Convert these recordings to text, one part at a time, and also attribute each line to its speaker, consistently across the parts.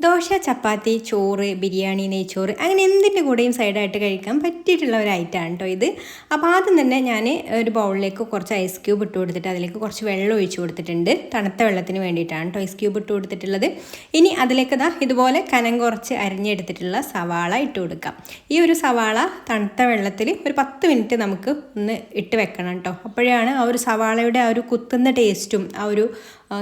Speaker 1: ദോശ, ചപ്പാത്തി, ചോറ്, ബിരിയാണി, നെയ്ച്ചോറ് അങ്ങനെ എന്തിൻ്റെ കൂടെയും സൈഡായിട്ട് കഴിക്കാൻ പറ്റിയിട്ടുള്ള ഒരു ഐറ്റമാണ് കേട്ടോ ഇത്. അപ്പോൾ ആദ്യം തന്നെ ഞാൻ ഒരു ബൗളിലേക്ക് കുറച്ച് ഐസ് ക്യൂബ് ഇട്ട് കൊടുത്തിട്ട് അതിലേക്ക് കുറച്ച് വെള്ളം ഒഴിച്ച് കൊടുത്തിട്ടുണ്ട്. തണുത്ത വെള്ളത്തിന് വേണ്ടിയിട്ടാണ് കേട്ടോ ഐസ് ക്യൂബ് ഇട്ട് കൊടുത്തിട്ടുള്ളത്. ഇനി അതിലേക്ക് ഇതുപോലെ കനം കുറച്ച് അരിഞ്ഞെടുത്തിട്ടുള്ള സവാള ഇട്ട് കൊടുക്കാം. ഈ ഒരു സവാള തണുത്ത വെള്ളത്തിൽ ഒരു 10 മിനിറ്റ് നമുക്ക് ഒന്ന് ഇട്ട് വെക്കണം കേട്ടോ. അപ്പോഴാണ് ആ ഒരു സവാളയുടെ ആ ഒരു കുത്തുന്ന ടേസ്റ്റും ആ ഒരു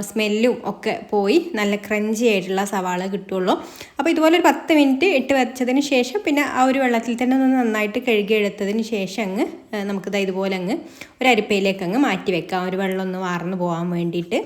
Speaker 1: സ്മെല്ലും ഒക്കെ പോയി നല്ല ക്രഞ്ചി ആയിട്ടുള്ള സവാള കിട്ടുള്ളൂ. അപ്പോൾ ഇതുപോലെ ഒരു 10 മിനിറ്റ് ഇട്ട് വെച്ചതിന് ശേഷം പിന്നെ ആ ഒരു വെള്ളത്തിൽ തന്നെ ഒന്ന് നന്നായിട്ട് കഴുകിയെടുത്തതിന് ശേഷം അങ്ങ് നമുക്കിത് ഇതുപോലെ അങ്ങ് ഒരു അരിപ്പയിലേക്ക് അങ്ങ് മാറ്റി വെക്കാം, ഒരു വെള്ളം ഒന്ന് വാർന്നു പോകാൻ വേണ്ടിയിട്ട്.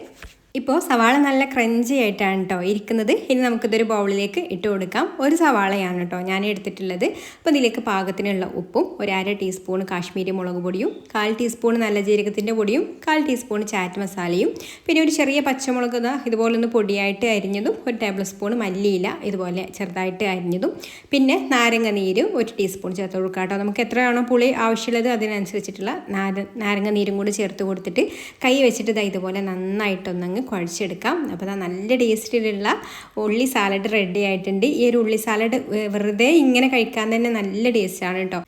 Speaker 1: ഇപ്പോൾ സവാള നല്ല ക്രഞ്ചി ആയിട്ടാണ് കേട്ടോ ഇരിക്കുന്നത്. ഇനി നമുക്കിതൊരു ബൗളിലേക്ക് ഇട്ട് കൊടുക്കാം. ഒരു സവാളയാണ് കേട്ടോ ഞാൻ എടുത്തിട്ടുള്ളത്. അപ്പോൾ ഇതിലേക്ക് പാകത്തിനുള്ള ഉപ്പും, ഒരു 1/2 ടീസ്പൂൺ കാശ്മീരി മുളക് പൊടിയും, 1/4 ടീസ്പൂൺ നല്ല ജീരകത്തിൻ്റെ പൊടിയും, 1/4 ടീസ്പൂൺ ചാറ്റ് മസാലയും, പിന്നെ ഒരു ചെറിയ പച്ചമുളക് ഇതുപോലെ ഒന്ന് പൊടിയായിട്ട് അരിഞ്ഞതും, 1 ടേബിൾ സ്പൂൺ മല്ലിയില ഇതുപോലെ ചെറുതായിട്ട് അരിഞ്ഞതും, പിന്നെ നാരങ്ങ നീര് 1 ടീസ്പൂൺ ചേർത്ത് കൊടുക്കാം കേട്ടോ. നമുക്ക് എത്രയാണോ പുളി ആവശ്യമുള്ളത് അതിനനുസരിച്ചിട്ടുള്ള നാരങ്ങ നീരും കൂടി ചേർത്ത് കൊടുത്തിട്ട് കൈ വെച്ചിട്ട് ഇതുപോലെ നന്നായിട്ടൊന്നങ്ങ് കുഴച്ചെടുക്കാം. അപ്പോൾ നല്ല ടേസ്റ്റിലുള്ള ഉള്ളി സാലഡ് റെഡി ആയിട്ടുണ്ട്. ഈ ഒരു ഉള്ളി സാലഡ് വെറുതെ ഇങ്ങനെ കഴിക്കാൻ തന്നെ നല്ല ടേസ്റ്റാണ് കേട്ടോ.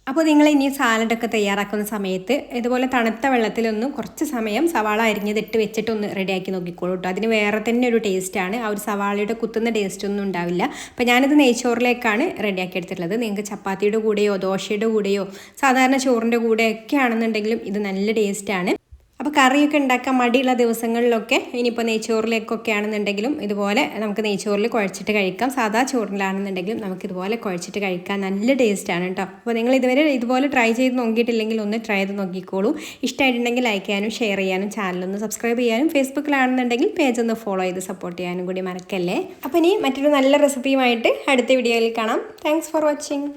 Speaker 1: അപ്പോൾ നിങ്ങൾ ഇനി സാലഡൊക്കെ തയ്യാറാക്കുന്ന സമയത്ത് ഇതുപോലെ തണുത്ത വെള്ളത്തിലൊന്ന് കുറച്ച് സമയം സവാള അരിഞ്ഞതിട്ട് വെച്ചിട്ടൊന്ന് റെഡിയാക്കി നോക്കിക്കോളൂ കേട്ടോ. അതിന് വേറെ തന്നെ ഒരു ടേസ്റ്റാണ്. ആ ഒരു സവാളയുടെ കുത്തുന്ന ടേസ്റ്റ് ഒന്നും ഉണ്ടാവില്ല. അപ്പോൾ ഞാനിത് നെയ്ച്ചോറിലേക്കാണ് റെഡിയാക്കി എടുത്തിട്ടുള്ളത്. നിങ്ങൾക്ക് ചപ്പാത്തിയുടെ കൂടെയോ ദോശയുടെ കൂടെയോ സാധാരണ ചോറിൻ്റെ കൂടെയൊക്കെ ആണെന്നുണ്ടെങ്കിലും ഇത് നല്ല ടേസ്റ്റാണ്. അപ്പോൾ കറിയൊക്കെ ഉണ്ടാക്കാൻ മടിയുള്ള ദിവസങ്ങളിലൊക്കെ ഇനിയിപ്പോൾ നെയ്ച്ചോറിലേക്കൊക്കെ ആണെന്നുണ്ടെങ്കിലും ഇതുപോലെ നമുക്ക് നെയ്ച്ചോറിൽ കുഴച്ചിട്ട് കഴിക്കാം. സാധാ ചോറിലാണെന്നുണ്ടെങ്കിലും നമുക്ക് ഇതുപോലെ കുഴച്ചിട്ട് കഴിക്കാൻ നല്ല ടേസ്റ്റാണ് കേട്ടോ. അപ്പോൾ നിങ്ങൾ ഇതുപോലെ ട്രൈ ചെയ്ത് നോക്കിയിട്ടില്ലെങ്കിൽ ഒന്ന് ട്രൈ ചെയ്ത് നോക്കിക്കോളൂ. ഇഷ്ടമായിട്ടുണ്ടെങ്കിൽ ലൈക്ക് ചെയ്യാനും ഷെയർ ചെയ്യാനും ചാനലൊന്ന് സബ്സ്ക്രൈബ് ചെയ്യാനും ഫേസ്ബുക്കിലാണെന്നുണ്ടെങ്കിൽ പേജ് ഒന്ന് ഫോളോ ചെയ്ത് സപ്പോർട്ട് ചെയ്യാനും കൂടി മറക്കല്ലേ. അപ്പോൾ ഇനി മറ്റൊരു നല്ല റെസിപ്പിയുമായിട്ട് അടുത്ത വീഡിയോയിൽ കാണാം. Thanks for watching.